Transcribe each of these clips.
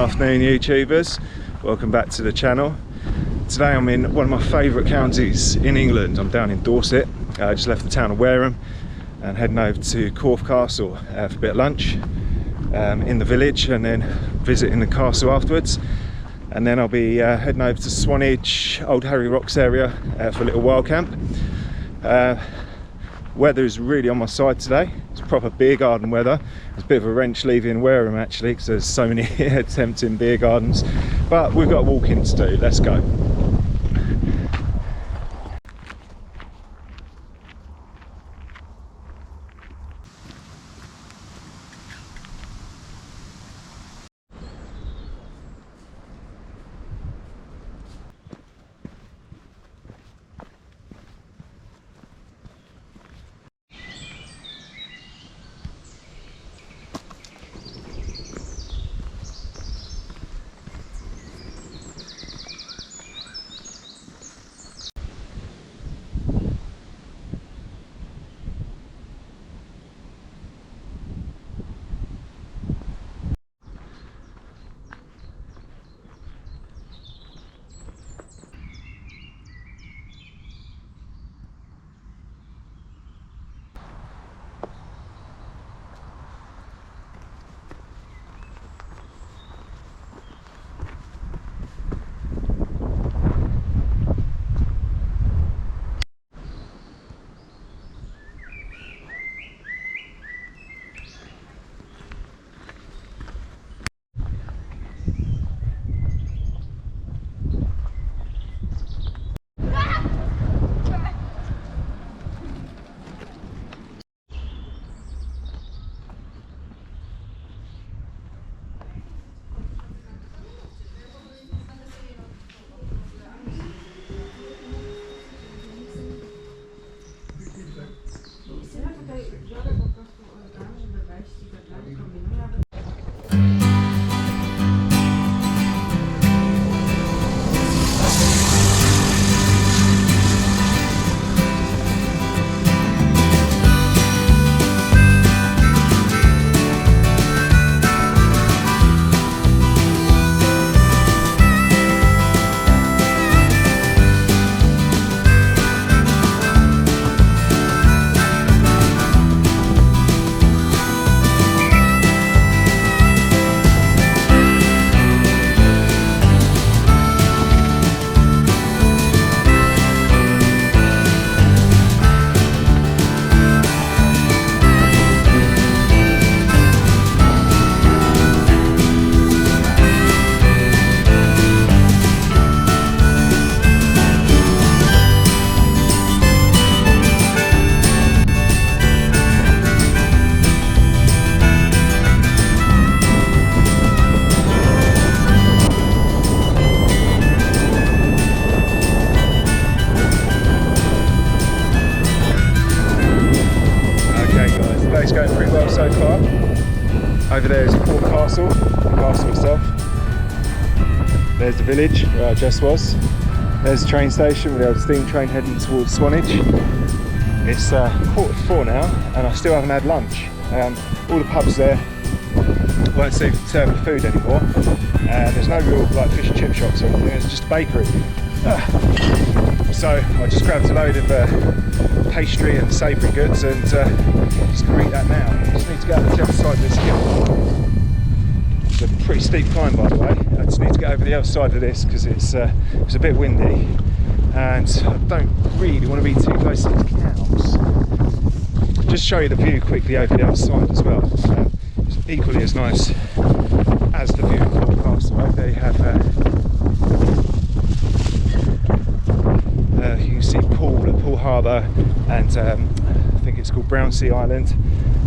afternoon, YouTubers. Welcome back to the channel. Today I'm in one of my favourite counties in England. I'm down in Dorset. I just left the town of Wareham and heading over to Corfe Castle for a bit of lunch in the village, and then visiting the castle afterwards. And then I'll be heading over to Swanage, Old Harry Rocks area for a little wild camp. Weather is really on my side today. It's proper beer garden weather. It's a bit of a wrench leaving Wareham actually, because there's so many tempting beer gardens. But we've got walking to do. Let's go. It's going pretty well so far. Over there is Corfe Castle, the castle itself. There's the village where I just was. There's the train station with the old steam train heading towards Swanage. It's 4:45 now and I still haven't had lunch. All the pubs there won't seem to serve food anymore. There's no real like fish and chip shops or anything, it's just a bakery. So I just grabbed a load of pastry and savoury goods and just going to eat that now. I just need to go over to the other side of this hill. It's a pretty steep climb, by the way. I just need to get over the other side of this because it's a bit windy and I don't really want to be too close to the cows. Just show you the view quickly over the other side as well. It's equally as nice as the view of Corfe Castle. Over there you have you can see Poole Harbour, and I think it's called Brownsea Island,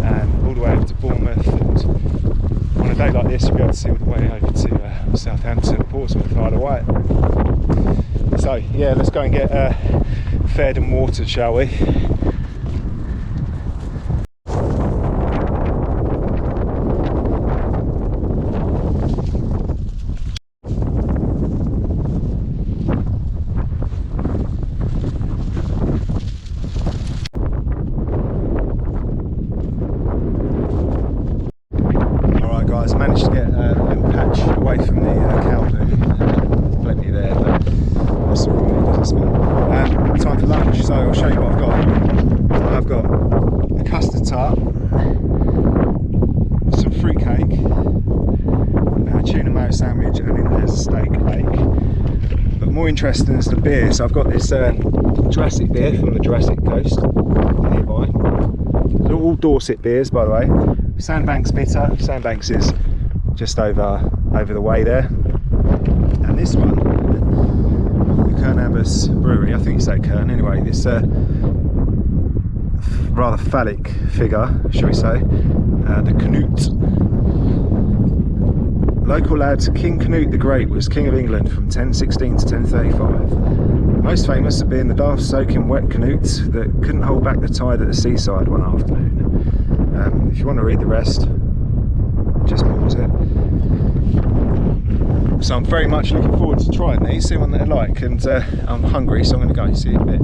and all the way over to Bournemouth. And on a day like this you'll be able to see all the way over to Southampton, Portsmouth, Isle of Wight. So yeah, let's go and get fed and watered, shall we? interesting is the beer. So I've got this Jurassic beer from the Jurassic Coast nearby. They're all Dorset beers, by the way. Sandbanks bitter. Sandbanks is just over the way there. And this one, the Kernambus Brewery, I think you say Kern anyway, this rather phallic figure, shall we say, the Canute. Local lad King Canute the Great was King of England from 1016 to 1035. Most famous for being the daft soaking wet Canutes that couldn't hold back the tide at the seaside one afternoon. If you want to read the rest, just pause it. So I'm very much looking forward to trying these, see what they're like, and I'm hungry, so I'm going to go see a bit.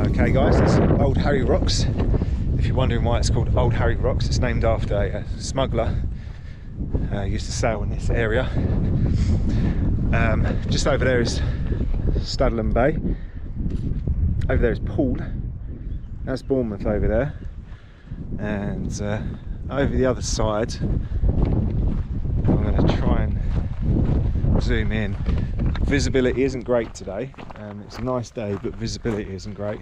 Okay guys, it's Old Harry Rocks. If you're wondering why it's called Old Harry Rocks, it's named after a smuggler used to sail in this area. Just over there is Studland Bay. Over there is Poole. That's Bournemouth over there. And over the other side, I'm going to try and zoom in. Visibility isn't great today. It's a nice day, but visibility isn't great.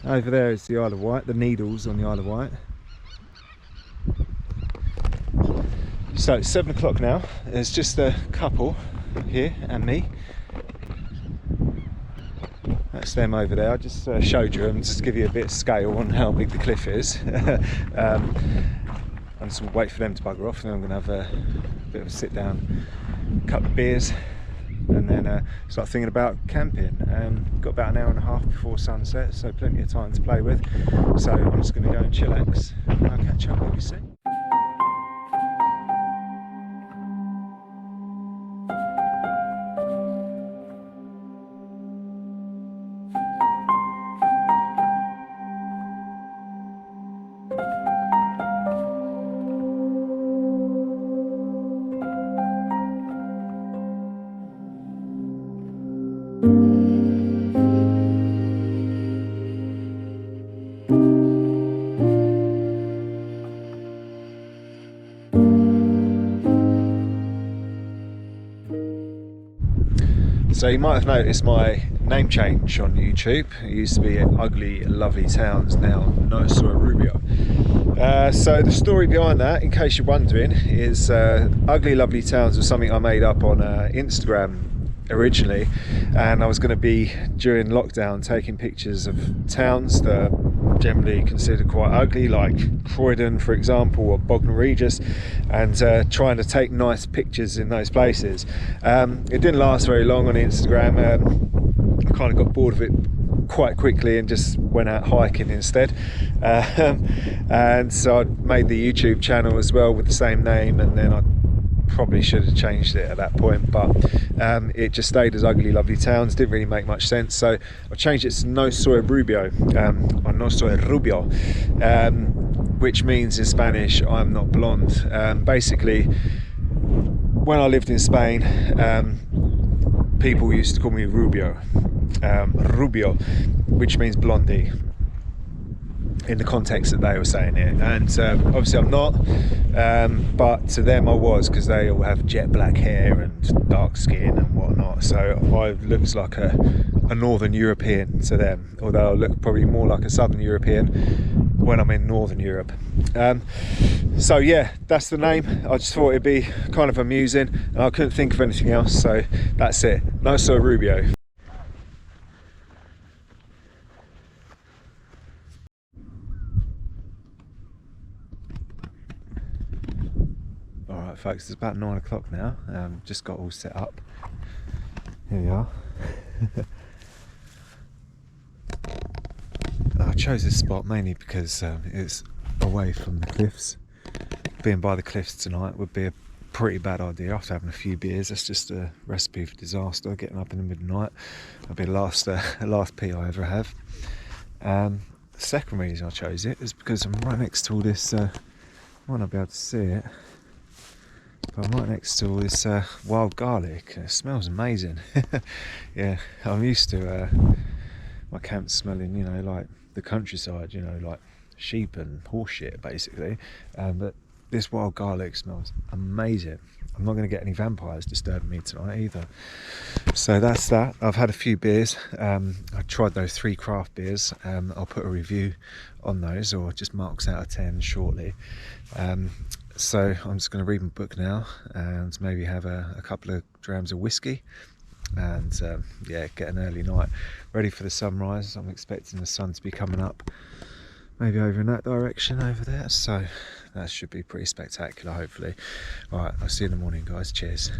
Over there is the Isle of Wight, the Needles on the Isle of Wight. So it's 7 o'clock now. There's just a couple here and me. That's them over there. I just showed you them just to give you a bit of scale on how big the cliff is. I'm just going to wait for them to bugger off, and then I'm going to have a bit of a sit down, a couple of beers, and then start thinking about camping. Got about an hour and a half before sunset, so plenty of time to play with. So I'm just going to go and chillax, and I'll catch up with you soon. So you might have noticed my name change on YouTube. It used to be Ugly Lovely Towns, now No Soy Rubio. So the story behind that, in case you're wondering, is Ugly Lovely Towns was something I made up on Instagram originally, and I was going to be, during lockdown, taking pictures of towns that are generally considered quite ugly, like Croydon for example, or Bognor Regis, and trying to take nice pictures in those places. It didn't last very long on Instagram. I kind of got bored of it quite quickly and just went out hiking instead, and so I made the YouTube channel as well with the same name, and then I probably should have changed it at that point, but it just stayed as Ugly Lovely Towns. Didn't really make much sense, so I changed it to No Soy Rubio, or No Soy Rubio, which means in Spanish I'm not blonde. Basically, when I lived in Spain, people used to call me Rubio, which means blondie in the context that they were saying it, and obviously I'm not, but to them I was, because they all have jet black hair and dark skin and whatnot, so I looked like a Northern European to them, although I look probably more like a Southern European when I'm in Northern Europe. So yeah, that's the name. I just thought it'd be kind of amusing, and I couldn't think of anything else, so that's it. No Soy Rubio. Alright folks, it's about 9 o'clock now. Just got all set up. Here we are. I chose this spot mainly because it's away from the cliffs. Being by the cliffs tonight would be a pretty bad idea after having a few beers. That's just a recipe for disaster, getting up in the middle of the night. That'll be the last pee I ever have. The second reason I chose it is because I'm right next to all this, might not be able to see it, but I'm right next to all this wild garlic. It smells amazing. Yeah, I'm used to my camp smelling, you know, like the countryside, you know, like sheep and horse shit basically, but this wild garlic smells amazing. I'm not going to get any vampires disturbing me tonight either. So that's that. I've had a few beers. I tried those 3 craft beers. I'll put a review on those, or just marks out of 10 shortly. So I'm just going to read my book now, and maybe have a couple of drams of whiskey, and yeah, get an early night ready for the sunrise. I'm expecting the sun to be coming up maybe over in that direction over there, so that should be pretty spectacular hopefully. Alright, I'll see you in the morning guys, cheers.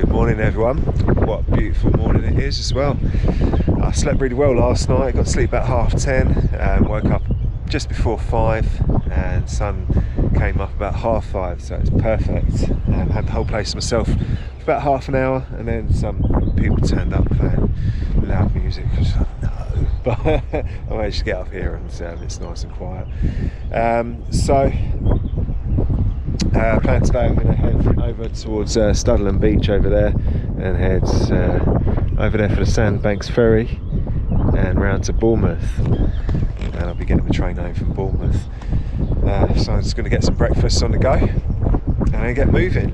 Morning everyone. What a beautiful morning it is as well. I slept really well last night, got to sleep about 10:30, woke up just before 5, and sun came up about 5:30, so it's perfect. Had the whole place to myself for about half an hour, and then some people turned up playing loud music. I was like, no, but I managed to get up here, and it's nice and quiet. Plan today, I'm going to head over towards Studland beach over there, and head over there for the Sandbanks Ferry and round to Bournemouth, and I'll be getting the train home from Bournemouth. So I'm just going to get some breakfast on the go and then get moving.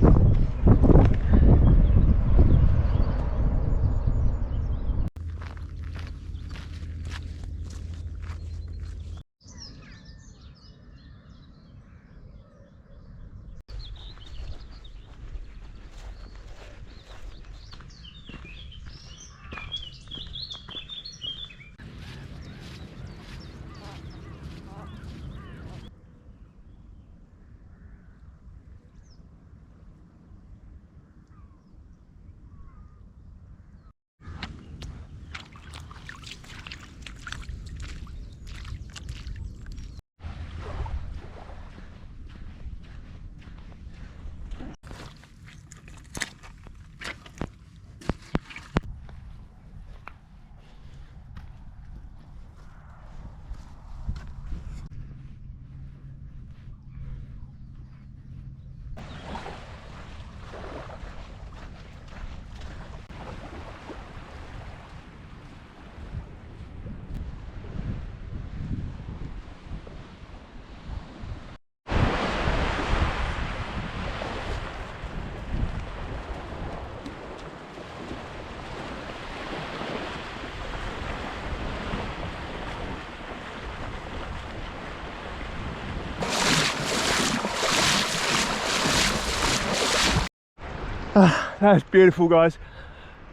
That's beautiful, guys.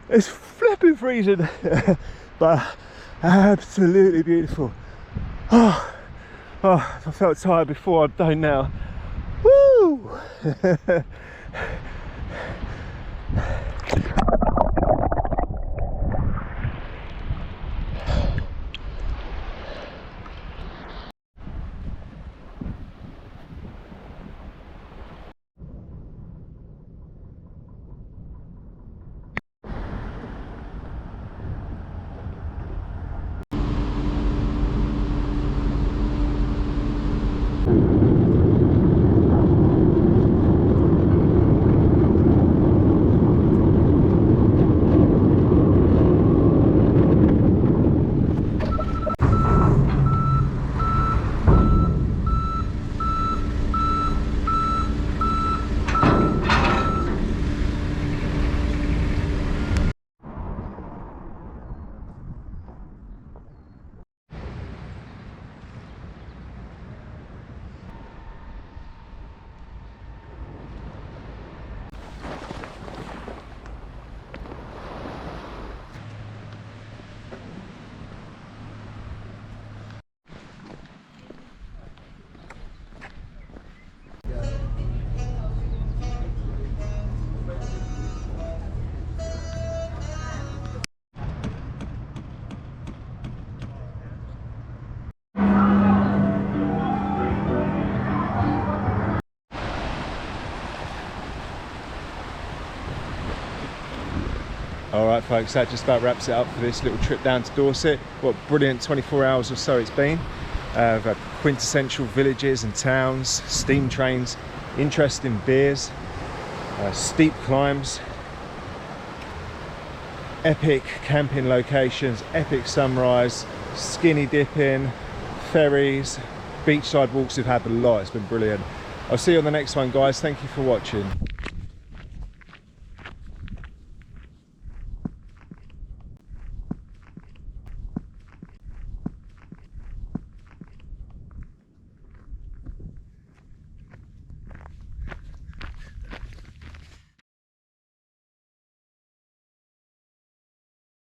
It's flipping freezing, but absolutely beautiful. Oh, if I felt tired before, I don't now. Woo! Alright folks, that just about wraps it up for this little trip down to Dorset. What brilliant 24 hours or so it's been. We've had quintessential villages and towns, steam trains, interesting beers, steep climbs, epic camping locations, epic sunrise, skinny dipping, ferries, beachside walks. We've had a lot, it's been brilliant. I'll see you on the next one, guys. Thank you for watching.